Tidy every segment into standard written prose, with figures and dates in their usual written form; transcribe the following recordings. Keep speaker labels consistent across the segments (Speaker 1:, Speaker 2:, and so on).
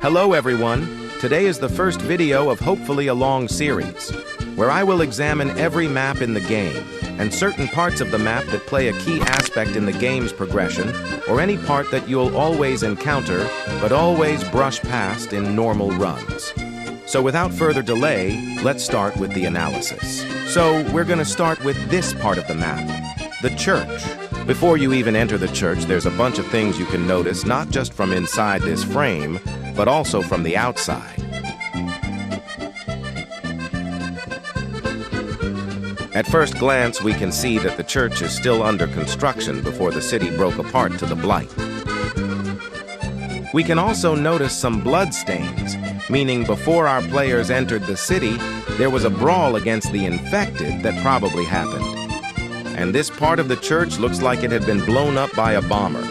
Speaker 1: Hello everyone! Today is the first video of hopefully a long series, where I will examine every map in the game, and certain parts of the map that play a key aspect in the game's progression, or any part that you'll always encounter, but always brush past in normal runs. So without further delay, let's start with the analysis. So we're going to start with this part of the map, the church. Before you even enter the church, there's a bunch of things you can notice, not just from inside this frame, but also from the outside. At first glance, we can see that the church is still under construction before the city broke apart to the blight. We can also notice some blood stains, meaning before our players entered the city, there was a brawl against the infected that probably happened. And this part of the church looks like it had been blown up by a bomber.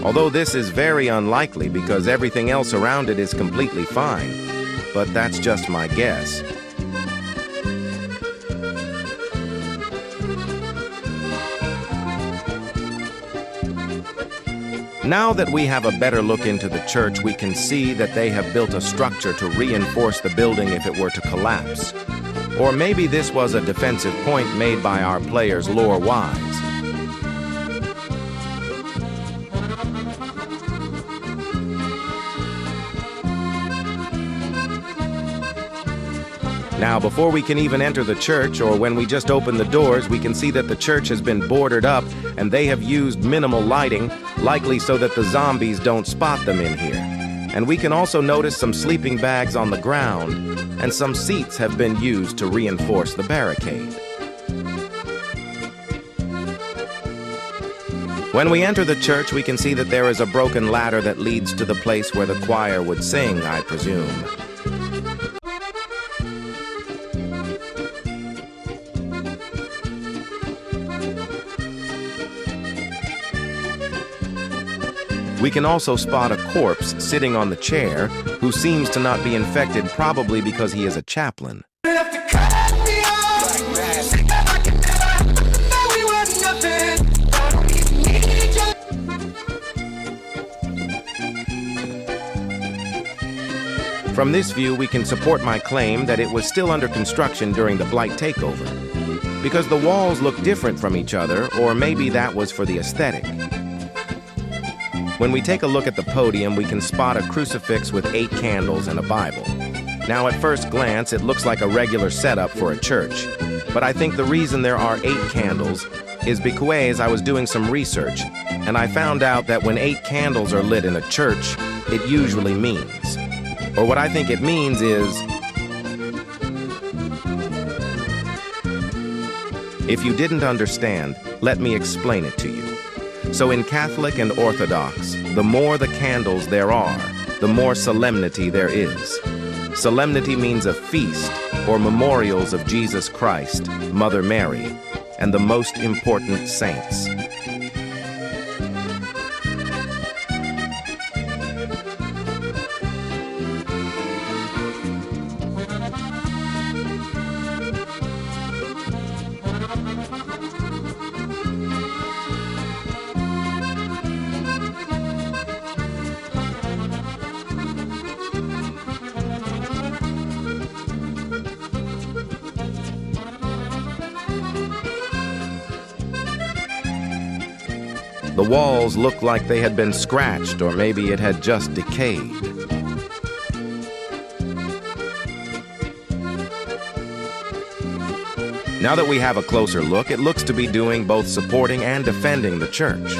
Speaker 1: Although this is very unlikely because everything else around it is completely fine. But that's just my guess. Now that we have a better look into the church, we can see that they have built a structure to reinforce the building if it were to collapse. Or maybe this was a defensive point made by our players lore-wise. Now, before we can even enter the church, or when we just open the doors, we can see that the church has been boarded up and they have used minimal lighting, likely so that the zombies don't spot them in here. And we can also notice some sleeping bags on the ground, and some seats have been used to reinforce the barricade. When we enter the church, we can see that there is a broken ladder that leads to the place where the choir would sing, I presume. We can also spot a corpse sitting on the chair who seems to not be infected, probably because he is a chaplain. From this view, we can support my claim that it was still under construction during the Blight takeover, because the walls look different from each other, or maybe that was for the aesthetic. When we take a look at the podium, we can spot a crucifix with 8 candles and a Bible. Now, at first glance, it looks like a regular setup for a church, but I think the reason there are 8 candles is because I was doing some research, and I found out that when 8 candles are lit in a church, it usually means, or what I think it means is, if you didn't understand, let me explain it to you. So in Catholic and Orthodox, the more the candles there are, the more solemnity there is. Solemnity means a feast or memorials of Jesus Christ, Mother Mary, and the most important saints. The walls look like they had been scratched, or maybe it had just decayed. Now that we have a closer look, it looks to be doing both supporting and defending the church.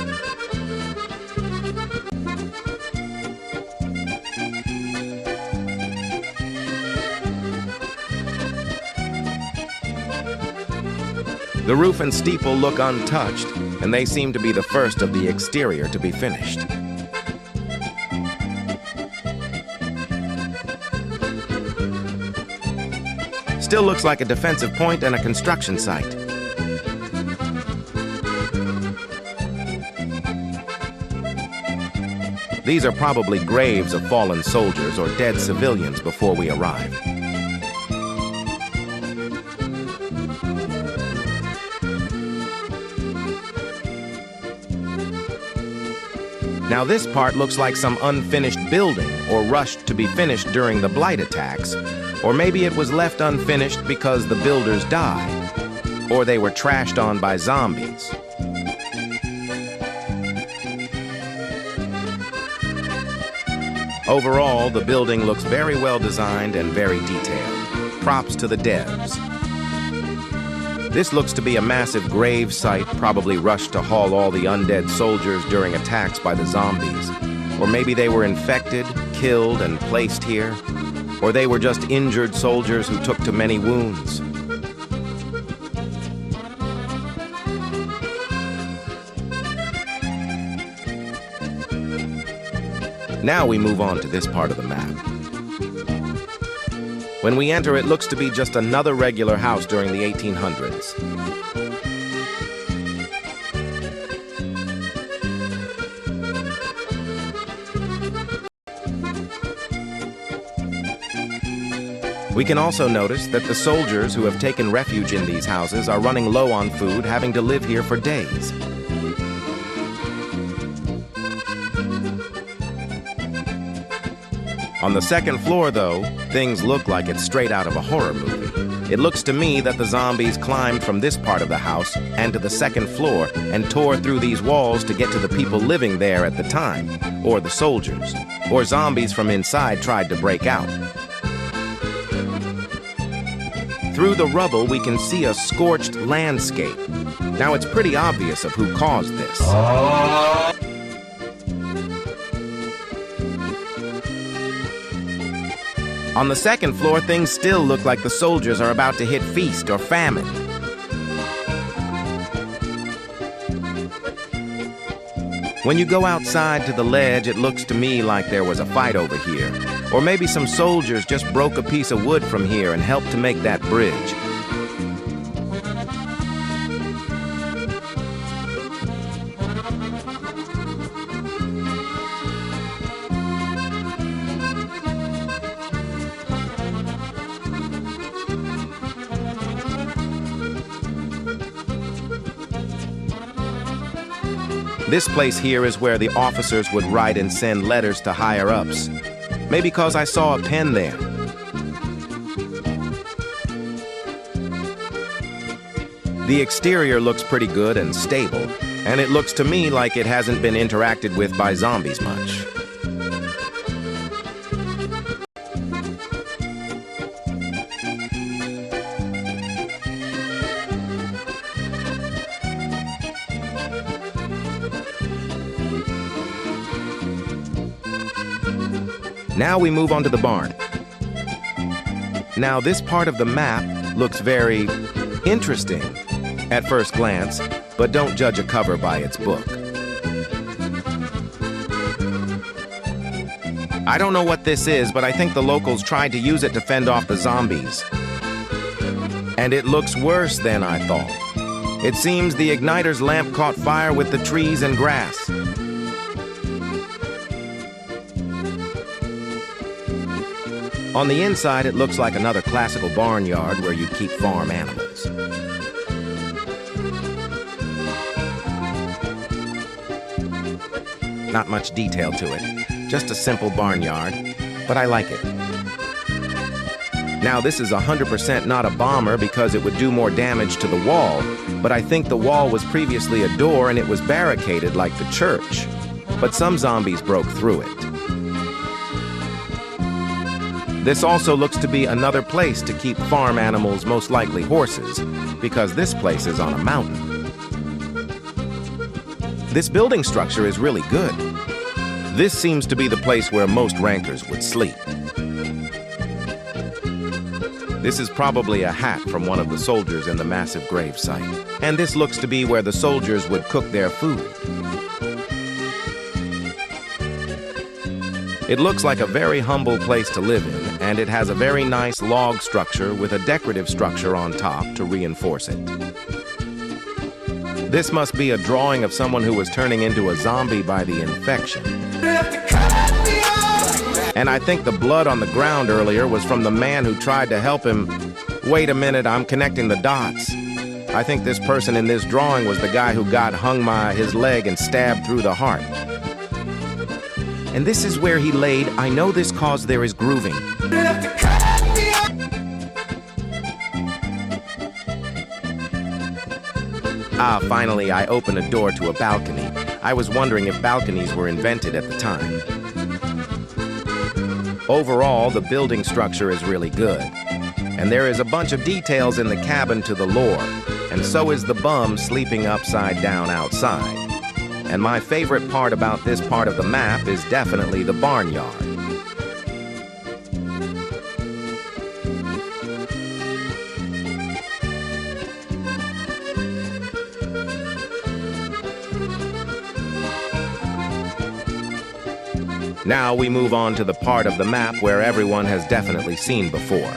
Speaker 1: The roof and steeple look untouched, and they seem to be the first of the exterior to be finished. Still looks like a defensive point and a construction site. These are probably graves of fallen soldiers or dead civilians before we arrived. Now this part looks like some unfinished building or rushed to be finished during the blight attacks, or maybe it was left unfinished because the builders died, or they were trashed on by zombies. Overall, the building looks very well designed and very detailed. Props to the devs. This looks to be a massive grave site, probably rushed to haul all the undead soldiers during attacks by the zombies. Or maybe they were infected, killed, and placed here. Or they were just injured soldiers who took to many wounds. Now we move on to this part of the map. When we enter, it looks to be just another regular house during the 1800s. We can also notice that the soldiers who have taken refuge in these houses are running low on food, having to live here for days. On the second floor, though, things look like it's straight out of a horror movie. It looks to me that the zombies climbed from this part of the house and to the second floor and tore through these walls to get to the people living there at the time, or the soldiers, or zombies from inside tried to break out. Through the rubble, we can see a scorched landscape. Now, it's pretty obvious of who caused this. On the second floor, things still look like the soldiers are about to hit feast or famine. When you go outside to the ledge, it looks to me like there was a fight over here. Or maybe some soldiers just broke a piece of wood from here and helped to make that bridge. This place here is where the officers would write and send letters to higher-ups. Maybe because I saw a pen there. The exterior looks pretty good and stable, and it looks to me like it hasn't been interacted with by zombies much. Now we move on to the barn. Now this part of the map looks very interesting at first glance, but don't judge a cover by its book. I don't know what this is, but I think the locals tried to use it to fend off the zombies. And it looks worse than I thought. It seems the igniter's lamp caught fire with the trees and grass. On the inside, it looks like another classical barnyard where you'd keep farm animals. Not much detail to it, just a simple barnyard, but I like it. Now, this is 100% not a bomber because it would do more damage to the wall, but I think the wall was previously a door and it was barricaded like the church. But some zombies broke through it. This also looks to be another place to keep farm animals, most likely horses, because this place is on a mountain. This building structure is really good. This seems to be the place where most rankers would sleep. This is probably a hat from one of the soldiers in the massive grave site. And this looks to be where the soldiers would cook their food. It looks like a very humble place to live in, and it has a very nice log structure with a decorative structure on top to reinforce it. This must be a drawing of someone who was turning into a zombie by the infection. And I think the blood on the ground earlier was from the man who tried to help him. Wait a minute, I'm connecting the dots. I think this person in this drawing was the guy who got hung by his leg and stabbed through the heart. And this is where he laid, I know this cause there is grooving. Ah, finally, I opened a door to a balcony. I was wondering if balconies were invented at the time. Overall, the building structure is really good. And there is a bunch of details in the cabin to the lore, and so is the bum sleeping upside down outside. And my favorite part about this part of the map is definitely the barnyard. Now we move on to the part of the map where everyone has definitely seen before.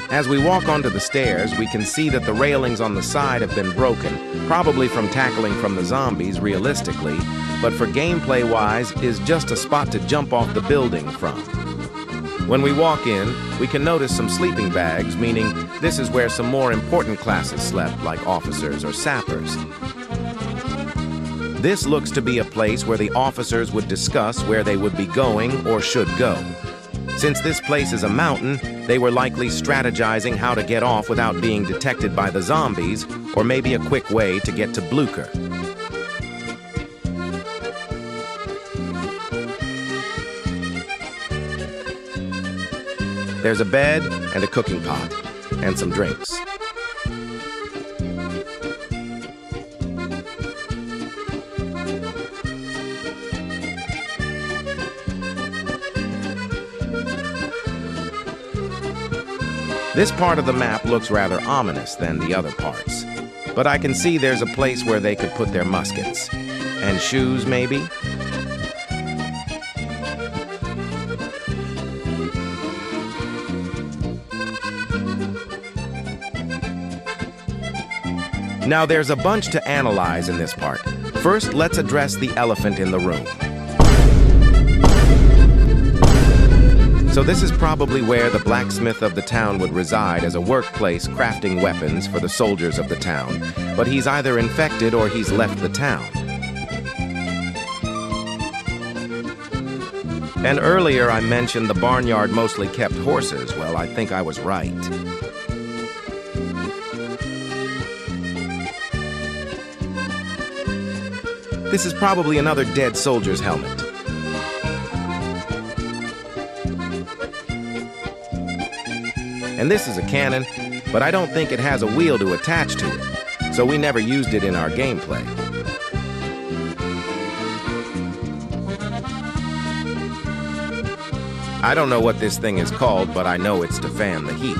Speaker 1: As we walk onto the stairs, we can see that the railings on the side have been broken, probably from tackling from the zombies realistically, but for gameplay-wise is just a spot to jump off the building from. When we walk in, we can notice some sleeping bags, meaning this is where some more important classes slept, like officers or sappers. This looks to be a place where the officers would discuss where they would be going or should go. Since this place is a mountain, they were likely strategizing how to get off without being detected by the zombies, or maybe a quick way to get to Blucher. There's a bed and a cooking pot, and some drinks. This part of the map looks rather ominous than the other parts, but I can see there's a place where they could put their muskets. And shoes, maybe? Now there's a bunch to analyze in this part. First, let's address the elephant in the room. So this is probably where the blacksmith of the town would reside as a workplace crafting weapons for the soldiers of the town. But he's either infected or he's left the town. And earlier I mentioned the barnyard mostly kept horses. Well, I think I was right. This is probably another dead soldier's helmet. And this is a cannon, but I don't think it has a wheel to attach to it, so we never used it in our gameplay. I don't know what this thing is called, but I know it's to fan the heat.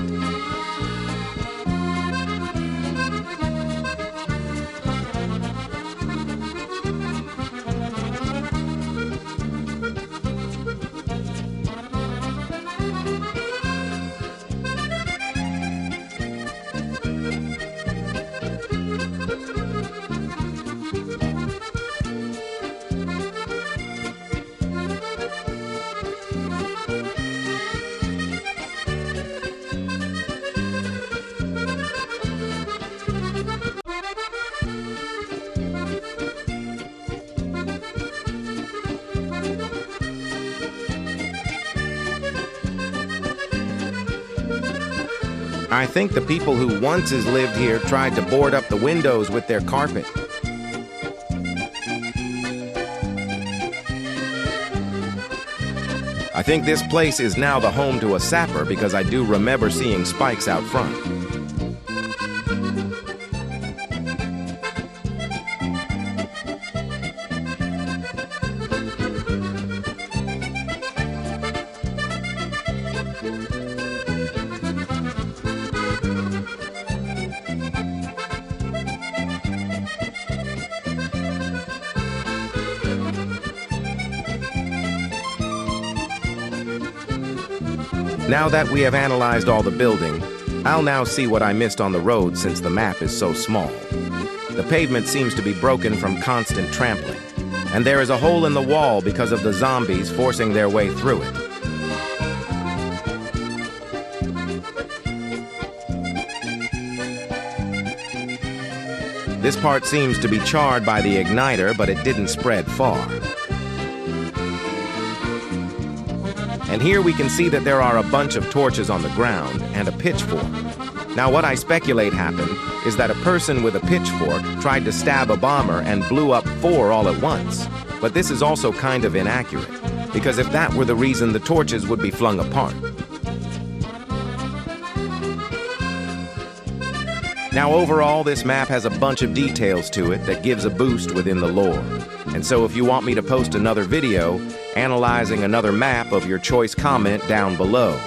Speaker 1: I think the people who once has lived here tried to board up the windows with their carpet. I think this place is now the home to a sapper because I do remember seeing spikes out front. Now that we have analyzed all the building, I'll now see what I missed on the road since the map is so small. The pavement seems to be broken from constant trampling, and there is a hole in the wall because of the zombies forcing their way through it. This part seems to be charred by the igniter, but it didn't spread far. And here we can see that there are a bunch of torches on the ground and a pitchfork. Now what I speculate happened is that a person with a pitchfork tried to stab a bomber and blew up 4 all at once. But this is also kind of inaccurate, because if that were the reason, the torches would be flung apart. Now overall, this map has a bunch of details to it that gives a boost within the lore. And so if you want me to post another video analyzing another map of your choice, comment down below.